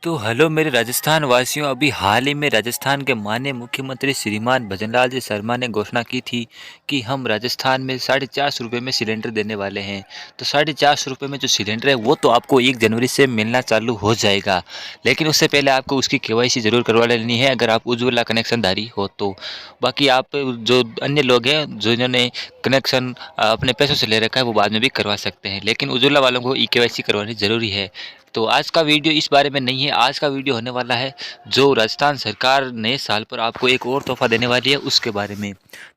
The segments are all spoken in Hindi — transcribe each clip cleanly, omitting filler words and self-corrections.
तो हेलो मेरे राजस्थान वासियों, अभी हाल ही में राजस्थान के माननीय मुख्यमंत्री श्रीमान भजनलाल जी शर्मा ने घोषणा की थी कि हम राजस्थान में 450 रुपये में सिलेंडर देने वाले हैं। तो 450 रुपये में जो सिलेंडर है वो तो आपको 1 जनवरी से मिलना चालू हो जाएगा, लेकिन उससे पहले आपको उसकी केवाईसी ज़रूर करवा लेनी है अगर आप उज्ज्वला कनेक्शनधारी हो तो। बाकी आप जो अन्य लोग हैं जिन्होंने कनेक्शन अपने पैसों से ले रखा है वो बाद में भी करवा सकते हैं, लेकिन उज्ज्वला वालों को केवाईसी करवानी ज़रूरी है। तो आज का वीडियो इस बारे में नहीं है, आज का वीडियो होने वाला है जो राजस्थान सरकार नए साल पर आपको एक और तोहफा देने वाली है उसके बारे में।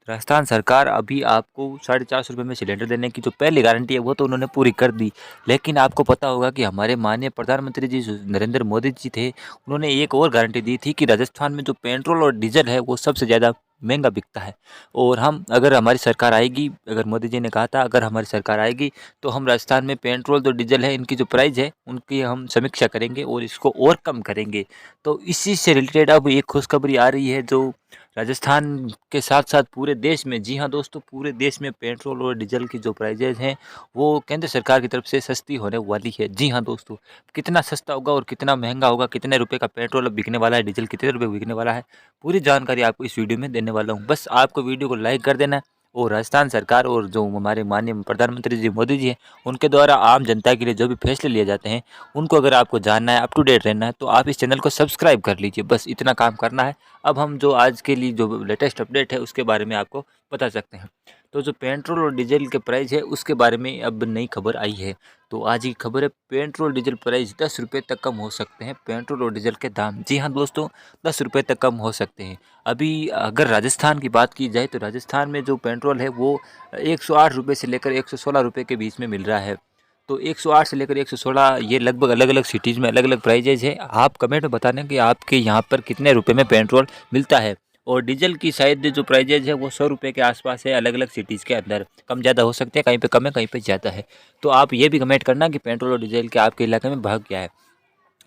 राजस्थान सरकार अभी आपको 450 रुपये में सिलेंडर देने की जो पहली गारंटी है वो तो उन्होंने पूरी कर दी, लेकिन आपको पता होगा कि हमारे माननीय प्रधानमंत्री जी जो नरेंद्र मोदी जी थे, उन्होंने एक और गारंटी दी थी कि राजस्थान में जो पेट्रोल और डीजल है वो सबसे ज़्यादा महंगा बिकता है। और हम अगर हमारी सरकार आएगी, अगर मोदी जी ने कहा था अगर हमारी सरकार आएगी तो हम राजस्थान में पेट्रोल जो डीजल है इनकी जो प्राइस है उनकी हम समीक्षा करेंगे और इसको और कम करेंगे। तो इसी से रिलेटेड अब एक खुशखबरी आ रही है जो राजस्थान के साथ साथ पूरे देश में, जी हाँ दोस्तों, पूरे देश में पेट्रोल और डीजल की जो प्राइजेज हैं वो केंद्र सरकार की तरफ से सस्ती होने वाली है। जी हाँ दोस्तों, कितना सस्ता होगा और कितना महंगा होगा, कितने रुपए का पेट्रोल अब बिकने वाला है, डीजल कितने रुपए बिकने वाला है, पूरी जानकारी आपको इस वीडियो में देने वाला हूँ। बस आपको वीडियो को लाइक कर देना है और राजस्थान सरकार और जो हमारे माननीय प्रधानमंत्री जी मोदी जी हैं उनके द्वारा आम जनता के लिए जो भी फैसले लिए जाते हैं उनको अगर आपको जानना है, अप टू डेट रहना है, तो आप इस चैनल को सब्सक्राइब कर लीजिए। बस इतना काम करना है। अब हम जो आज के लिए जो लेटेस्ट अपडेट है उसके बारे में आपको बता सकते हैं। तो जो पेट्रोल और डीजल के प्राइस है उसके बारे में अब नई खबर आई है। तो आज की खबर है, पेट्रोल डीजल प्राइस 10 रुपये तक कम हो सकते हैं। पेट्रोल और डीजल के दाम, जी हाँ दोस्तों, 10 रुपये तक कम हो सकते हैं। अभी अगर राजस्थान की बात की जाए तो राजस्थान में जो पेट्रोल है वो 108 रुपये से लेकर 116 रुपये के बीच में मिल रहा है। तो 108 से लेकर 116 ये लगभग अलग अलग सिटीज़ में अलग अलग प्राइजेज है। आप कमेंट में बताना कि आपके यहाँ पर कितने रुपए में पेट्रोल मिलता है। और डीजल की शायद जो प्राइजेज है वो 100 रुपये के आसपास है, अलग अलग सिटीज़ के अंदर कम ज़्यादा हो सकते हैं, कहीं पे कम है कहीं पे ज़्यादा है। तो आप ये भी कमेंट करना कि पेट्रोल और डीजल के आपके इलाके में भाव क्या है।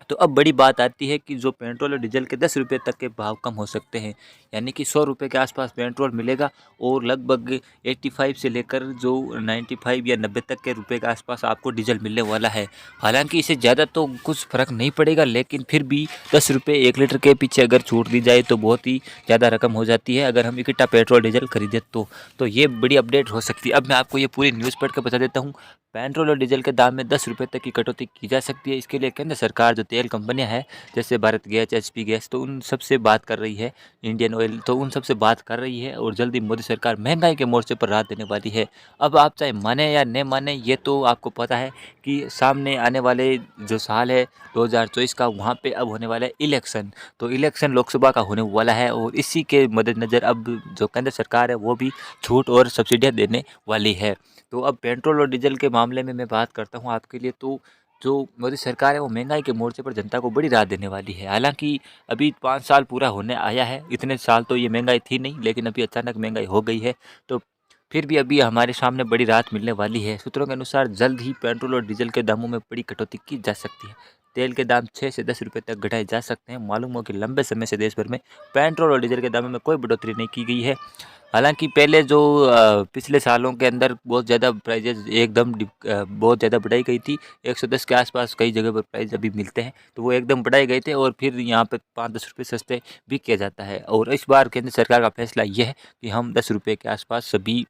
तो अब बड़ी बात आती है कि जो पेट्रोल और डीजल के 10 रुपये तक के भाव कम हो सकते हैं, यानी कि 100 रुपये के आसपास पेट्रोल मिलेगा और लगभग 85 से लेकर जो 95 या 90 तक के रुपये के आसपास आपको डीजल मिलने वाला है। हालांकि इससे ज़्यादा तो कुछ फ़र्क नहीं पड़ेगा, लेकिन फिर भी 10 रुपये 1 लीटर के पीछे अगर छूट दी जाए तो बहुत ही ज़्यादा रकम हो जाती है अगर हम इकट्ठा पेट्रोल डीजल खरीदें तो ये बड़ी अपडेट हो सकती है। अब मैं आपको ये पूरी न्यूज़ पढ़ के बता देता हूँ। पेट्रोल और डीजल के दाम में 10 रुपये तक की कटौती की जा सकती है। इसके लिए केंद्र सरकार जो तेल कंपनियां हैं जैसे भारत गैस, एचपी गैस, तो उन सब से बात कर रही है, इंडियन ऑयल, तो उन सब से बात कर रही है और जल्दी मोदी सरकार महंगाई के मोर्चे पर राहत देने वाली है। अब आप चाहे माने या न माने, ये तो आपको पता है कि सामने आने वाले जो साल है 2024 का, वहाँ पे अब होने वाला है इलेक्शन। तो इलेक्शन लोकसभा का होने वाला है और इसी के मद्देनज़र अब जो केंद्र सरकार है वो भी छूट और सब्सिडियाँ देने वाली है। तो अब पेट्रोल और डीजल के मामले में मैं बात करता हूँ आपके लिए, तो जो मोदी सरकार है वो महंगाई के मोर्चे पर जनता को बड़ी राहत देने वाली है। हालांकि अभी 5 साल पूरा होने आया है, इतने साल तो ये महंगाई थी नहीं, लेकिन अभी अचानक महंगाई हो गई है। तो फिर भी अभी हमारे सामने बड़ी राहत मिलने वाली है। सूत्रों के अनुसार जल्द ही पेट्रोल और डीजल के दामों में बड़ी कटौती की जा सकती है। तेल के दाम 6 से 10 रुपये तक घटाए जा सकते हैं। मालूम हो कि लंबे समय से देश भर में पेट्रोल और डीजल के दामों में कोई बढ़ोतरी नहीं की गई है। हालांकि पहले जो पिछले सालों के अंदर बहुत ज़्यादा प्राइजेज़ एकदम बहुत ज़्यादा बढ़ाई गई थी। 110 के आसपास कई जगह पर प्राइस अभी मिलते हैं, तो वो एकदम बढ़ाए गए थे और फिर यहाँ पे 5-10 रुपये सस्ते भी किया जाता है। और इस बार केंद्र सरकार का फैसला ये है कि हम 10 रुपये के आसपास सभी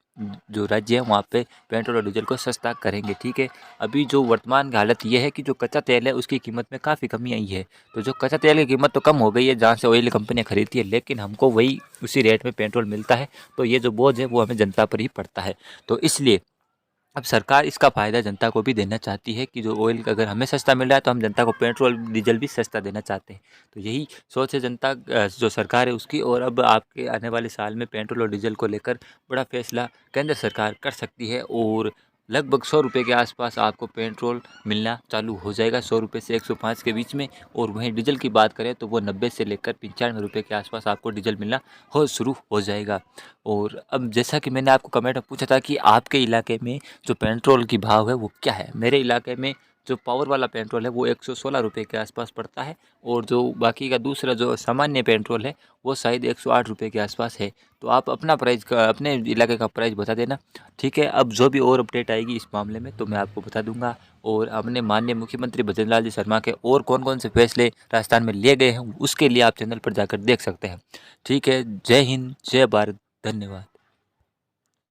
जो राज्य हैं वहाँ पे पेट्रोल और डीजल को सस्ता करेंगे, ठीक है। अभी जो वर्तमान की हालत ये है कि जो कच्चा तेल है उसकी कीमत में काफ़ी कमी आई है। तो जो कच्चा तेल की कीमत तो कम हो गई है जहाँ से ऑयल कंपनियाँ खरीदती है, लेकिन हमको वही उसी रेट में पेट्रोल मिलता है। तो ये जो बोझ है वो हमें जनता पर ही पड़ता है। तो इसलिए अब सरकार इसका फ़ायदा जनता को भी देना चाहती है कि जो ऑयल अगर हमें सस्ता मिल रहा है तो हम जनता को पेट्रोल डीजल भी सस्ता देना चाहते हैं। तो यही सोच है जनता जो सरकार है उसकी। और अब आपके आने वाले साल में पेट्रोल और डीजल को लेकर बड़ा फैसला केंद्र सरकार कर सकती है और लगभग 100 रुपये के आसपास आपको पेट्रोल मिलना चालू हो जाएगा, 100 रुपये से 105 के बीच में। और वहीं डीजल की बात करें तो वो 90 से लेकर 95 रुपये के आसपास आपको डीजल मिलना शुरू हो जाएगा। और अब जैसा कि मैंने आपको कमेंट में पूछा था कि आपके इलाके में जो पेट्रोल की भाव है वो क्या है, मेरे इलाके में जो पावर वाला पेट्रोल है वो 116 रुपये के आसपास पड़ता है, और जो बाकी का दूसरा जो सामान्य पेट्रोल है वो शायद 108 रुपये के आसपास है। तो आप अपना प्राइस का, अपने इलाके का प्राइस बता देना, ठीक है। अब जो भी और अपडेट आएगी इस मामले में तो मैं आपको बता दूंगा। और अपने माननीय मुख्यमंत्री भजन लाल जी शर्मा के और कौन कौन से फैसले राजस्थान में लिए गए हैं उसके लिए आप चैनल पर जाकर देख सकते हैं। ठीक है, जय हिंद, जय भारत, धन्यवाद।